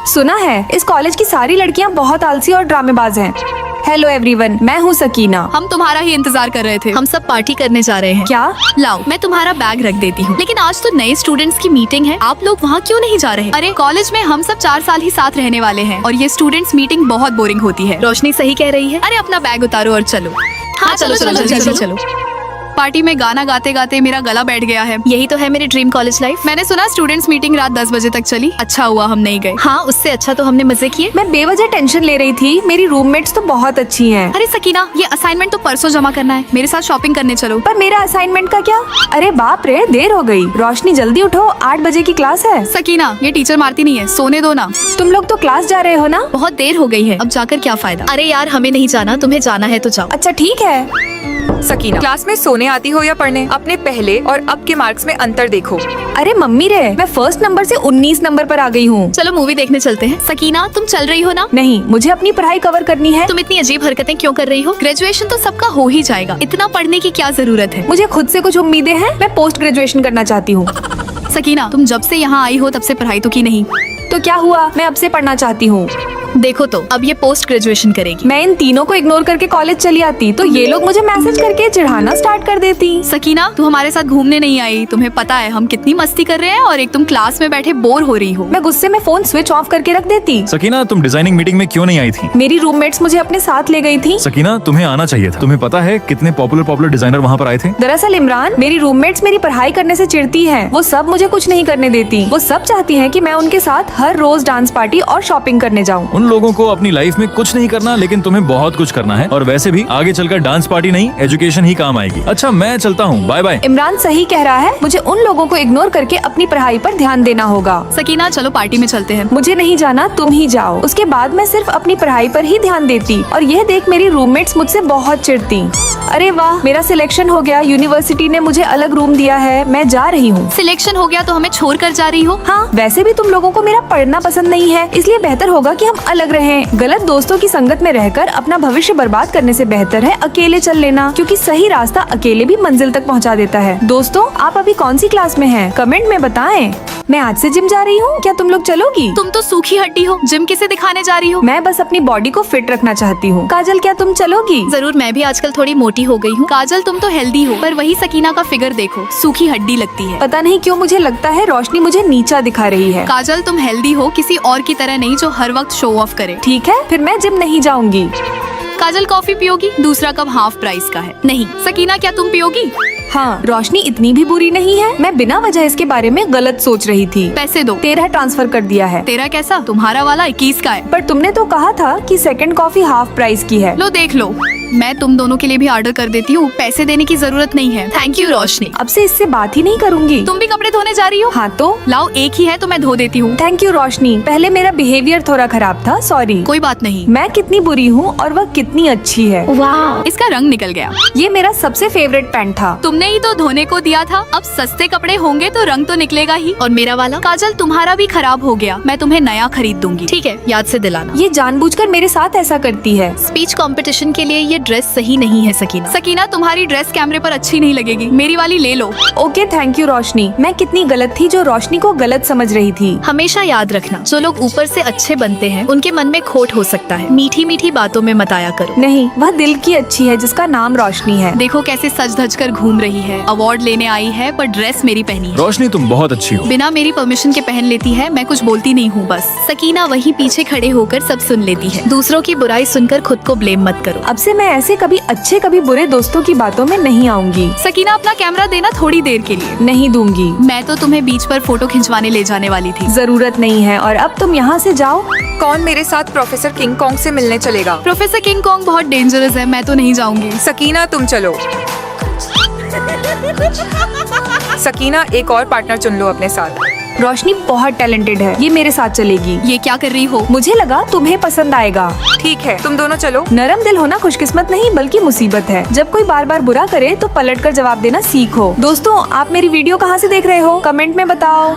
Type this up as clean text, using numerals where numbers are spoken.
सुना है इस कॉलेज की सारी लड़कियाँ बहुत आलसी और ड्रामेबाज हैं। हेलो एवरीवन, मैं हूँ सकीना। हम तुम्हारा ही इंतजार कर रहे थे। हम सब पार्टी करने जा रहे हैं। क्या? लाओ, मैं तुम्हारा बैग रख देती हूँ। लेकिन आज तो नए स्टूडेंट्स की मीटिंग है, आप लोग वहाँ क्यों नहीं जा रहे? अरे कॉलेज में हम सब 4 साल ही साथ रहने वाले हैं और ये स्टूडेंट्स मीटिंग बहुत बोरिंग होती है। रोशनी सही कह रही है। अरे अपना बैग उतारो और चलो। हाँ चलो। पार्टी में गाना गाते गाते मेरा गला बैठ गया है। यही तो है मेरी ड्रीम कॉलेज लाइफ। मैंने सुना स्टूडेंट्स मीटिंग रात 10 बजे तक चली। अच्छा हुआ हम नहीं गए। हाँ, उससे अच्छा तो हमने मजे किए। मैं बेवजह टेंशन ले रही थी। मेरी रूममेट्स तो बहुत अच्छी हैं। अरे सकीना, ये असाइनमेंट तो परसों जमा करना है। मेरे साथ शॉपिंग करने चलो। पर मेरा असाइनमेंट का क्या? अरे बाप रे, देर हो गई। रोशनी जल्दी उठो, 8 बजे की क्लास है। सकीना, ये टीचर मारती नहीं है, सोने दो ना। तुम लोग तो क्लास जा रहे हो ना? बहुत देर हो गई है, अब जाकर क्या फायदा। अरे यार, हमें नहीं जाना, तुम्हें जाना है तो जाओ। अच्छा ठीक है। सकीना, क्लास में सोने आती हो या पढ़ने? अपने पहले और अब के मार्क्स में अंतर देखो। अरे मम्मी रे, मैं फर्स्ट नंबर से 19 नंबर पर आ गई हूँ। चलो मूवी देखने चलते हैं। सकीना, तुम चल रही हो ना? नहीं, मुझे अपनी पढ़ाई कवर करनी है। तुम इतनी अजीब हरकतें क्यों कर रही हो? ग्रेजुएशन तो सबका हो ही जाएगा, इतना पढ़ने की क्या जरूरत है? मुझे खुद से कुछ उम्मीदें हैं। मैं पोस्ट ग्रेजुएशन करना चाहती हूँ। सकीना, तुम जब से यहाँ आई हो तब से पढ़ाई तो की नहीं। तो क्या हुआ, मैं अब से पढ़ना चाहती हूँ। देखो तो, अब ये पोस्ट ग्रेजुएशन करेगी। मैं इन तीनों को इग्नोर करके कॉलेज चली आती तो ये लोग मुझे मैसेज करके चिढ़ाना स्टार्ट कर देती। सकीना, तू हमारे साथ घूमने नहीं आई। तुम्हें पता है हम कितनी मस्ती कर रहे हैं और एक तुम क्लास में बैठे बोर हो रही हो। मैं गुस्से में फोन स्विच ऑफ करके रख देती। सकीना, तुम डिजाइनिंग मीटिंग में क्यों नहीं आई थी? मेरी रूममेट्स मुझे अपने साथ ले गई थी। सकीना, तुम्हें आना चाहिए था। तुम्हें पता है कितने पॉपुलर डिजाइनर वहाँ पर आए थे? दरअसल इमरान, मेरी रूममेट्स मेरी पढ़ाई करने से चिढ़ती हैं। वो सब मुझे कुछ नहीं करने देती। वो सब चाहती हैं कि मैं उनके साथ हर रोज डांस पार्टी और शॉपिंग करने जाऊँ। उन लोगों को अपनी लाइफ में कुछ नहीं करना, लेकिन तुम्हें बहुत कुछ करना है। और वैसे भी आगे चलकर डांस पार्टी नहीं, एजुकेशन ही काम आएगी। अच्छा, मैं चलता हूँ, बाय बाय। इमरान सही कह रहा है। मुझे उन लोगों को इग्नोर करके अपनी पढ़ाई पर ध्यान देना होगा। सकीना, चलो पार्टी में चलते हैं। मुझे नहीं जाना, तुम ही जाओ। उसके बाद मैं सिर्फ अपनी पढ़ाई पर ही ध्यान देती और यह देख मेरी रूममेट्स मुझसे बहुत चिढ़ती। अरे वाह, मेरा सिलेक्शन हो गया। यूनिवर्सिटी ने मुझे अलग रूम दिया है। मैं जा रही हूँ। सिलेक्शन हो गया तो हमें छोड़ कर जा रही हो? हाँ, वैसे भी तुम लोगों को मेरा पढ़ना पसंद नहीं है, इसलिए बेहतर होगा कि हम अलग रहें। गलत दोस्तों की संगत में रहकर अपना भविष्य बर्बाद करने से बेहतर है अकेले चल लेना, क्योंकि सही रास्ता अकेले भी मंजिल तक पहुंचा देता है। दोस्तों, आप अभी कौन सी क्लास में हैं? कमेंट में बताएं। मैं आज से जिम जा रही हूँ, क्या तुम लोग चलोगी? तुम तो सूखी हड्डी हो, जिम किसे दिखाने जा रही हो? मैं बस अपनी बॉडी को फिट रखना चाहती हूँ। काजल, क्या तुम चलोगी? जरूर, मैं भी आजकल थोड़ी मोटी हो गई हूँ। काजल, तुम तो हेल्दी हो, पर वही सकीना का फिगर देखो, सूखी हड्डी लगती है। पता नहीं क्यों मुझे लगता है रोशनी मुझे नीचा दिखा रही है। काजल, तुम हेल्दी हो, किसी और की तरह नहीं जो हर वक्त शो ऑफ करे। ठीक है, फिर मैं जिम नहीं जाऊंगी। काजल, कॉफी पियोगी? दूसरा कप हाफ प्राइस का है। नहीं। सकीना, क्या तुम पियोगी? हाँ, रोशनी इतनी भी बुरी नहीं है। मैं बिना वजह इसके बारे में गलत सोच रही थी। पैसे दो। 13 ट्रांसफर कर दिया है। 13 कैसा? तुम्हारा वाला 21 का है। पर तुमने तो कहा था कि सेकंड कॉफी हाफ प्राइस की है। लो देख लो, मैं तुम दोनों के लिए भी ऑर्डर कर देती हूँ, पैसे देने की जरूरत नहीं है। थैंक यू रोशनी। अब से इससे बात ही नहीं करूँगी। तुम भी कपड़े धोने जा रही हो? हाँ तो लाओ, एक ही है तो मैं धो देती हूँ। थैंक यू रोशनी। पहले मेरा बिहेवियर थोड़ा खराब था, सॉरी। कोई बात नहीं। मैं कितनी बुरी हूँ और वह कितनी अच्छी है। वाह, इसका रंग निकल गया। ये मेरा सबसे फेवरेट पैंट था। तुमने ही तो धोने को दिया था। अब सस्ते कपड़े होंगे तो रंग तो निकलेगा ही। और मेरा वाला? काजल, तुम्हारा भी खराब हो गया, मैं तुम्हें नया खरीद दूंगी। ठीक है, याद से दिलाना। ये जानबूझकर मेरे साथ ऐसा करती है। स्पीच कंपटीशन के लिए ये ड्रेस सही नहीं है सकीना। सकीना, तुम्हारी ड्रेस कैमरे पर अच्छी नहीं लगेगी, मेरी वाली ले लो। ओके, थैंक यू रोशनी। मैं कितनी गलत थी जो रोशनी को गलत समझ रही थी। हमेशा याद रखना, जो लोग ऊपर से अच्छे बनते हैं उनके मन में खोट हो सकता है। मीठी मीठी बातों में मत आया करो। नहीं, वह दिल की अच्छी है जिसका नाम रोशनी है। देखो कैसे सज धज कर घूम रही है। अवार्ड लेने आई है पर ड्रेस मेरी पहनी है। रोशनी, तुम बहुत अच्छी हो। बिना मेरी परमिशन के पहन लेती है, मैं कुछ बोलती नहीं हूँ बस। सकीना वहीं पीछे खड़े होकर सब सुन लेती है। दूसरों की बुराई सुनकर खुद को ब्लेम मत करो। अब से मैं ऐसे कभी अच्छे कभी बुरे दोस्तों की बातों में नहीं आऊंगी। सकीना, अपना कैमरा देना थोड़ी देर के लिए। नहीं दूंगी। मैं तो तुम्हें बीच पर फोटो खिंचवाने ले जाने वाली थी। जरूरत नहीं है और अब तुम यहाँ से जाओ। कौन मेरे साथ प्रोफेसर किंग कॉन्ग से मिलने चलेगा? प्रोफेसर किंग कॉन्ग बहुत डेंजरस है, मैं तो नहीं जाऊंगी। सकीना, तुम चलो। सकीना, एक और पार्टनर चुन लो अपने साथ। रोशनी बहुत टैलेंटेड है, ये मेरे साथ चलेगी। ये क्या कर रही हो? मुझे लगा तुम्हें पसंद आएगा। ठीक है, तुम दोनों चलो। नरम दिल होना खुशकिस्मत नहीं बल्कि मुसीबत है। जब कोई बार बार बुरा करे तो पलट कर जवाब देना सीखो। दोस्तों, आप मेरी वीडियो कहाँ से देख रहे हो? कमेंट में बताओ।